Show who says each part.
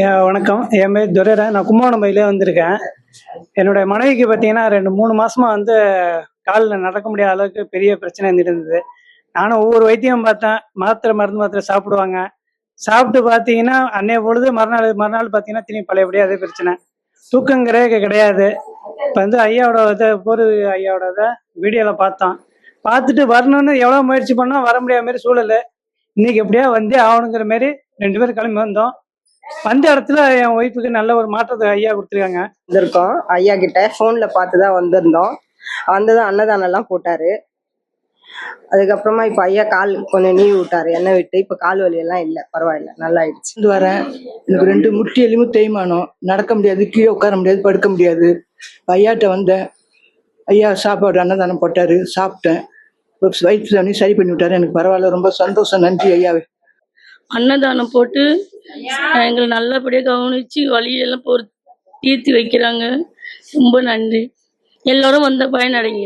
Speaker 1: வணக்கம். என் பேர் துரைராஜ். நான் கும்பகோணம் வந்திருக்கேன். என்னுடைய மனைவிக்கு பார்த்தீங்கன்னா 2, 3 மாசமா கால்ல நடக்க முடியாத அளவுக்கு பெரிய பிரச்சனை இருந்தது. நானும் ஒவ்வொரு வைத்தியம் பார்த்தேன். மருந்து மாத்திரை சாப்பிடுவாங்க. சாப்பிட்டு பார்த்தீங்கன்னா, அன்னைய பொழுது மறுநாள் மறுநாள் பார்த்தீங்கன்னா, திரும்பி பழையபடி அதே பிரச்சனை. தூக்கங்கிறதே கிடையாது. இப்ப ஐயாவோட ஐயாவோட வீடியோல பார்த்தோம். பார்த்துட்டு வரணும்னு எவ்வளோ முயற்சி பண்ணோம், வர முடியாத மாரி சூழலு. இன்னைக்கு எப்படியா வந்தே ஆகணுங்கிற மாரி 2 பேரும் கிளம்பி வந்தோம். வந்த இடத்துல என் ஒய்ஃபுக்கு நல்ல ஒரு மாற்றத்தை ஐயா கொடுத்துருக்காங்க.
Speaker 2: வந்திருக்கோம் ஐயா கிட்ட போன்ல பார்த்துதான் வந்திருந்தோம். வந்ததும் அன்னதானம் எல்லாம் போட்டாரு. அதுக்கப்புறமா இப்ப ஐயா கால் கொஞ்சம் நீவி விட்டாரு, எண்ணெய் விட்டு. இப்ப கால் வலி எல்லாம் இல்ல, பரவாயில்ல, நல்லா ஆயிடுச்சு.
Speaker 3: வரேன். எனக்கு 2 முட்டி எலும்பு தேய்மானம், நடக்க முடியாது, கீழே உட்கார முடியாது, படுக்க முடியாது. ஐயாட்ட வந்தேன். ஐயா சாப்பாடு அன்னதானம் போட்டாரு, சாப்பிட்டேன். வயிற்று சரி பண்ணி விட்டாரு. எனக்கு பரவாயில்ல, ரொம்ப சந்தோஷம். நன்றி ஐயாவே.
Speaker 4: அன்னதானம் போட்டு எங்களை நல்லபடியாக கவனிச்சு வழியெல்லாம் தீர்த்து வைக்கிறாங்க. ரொம்ப நன்றி. எல்லாரும் பயனடைங்க.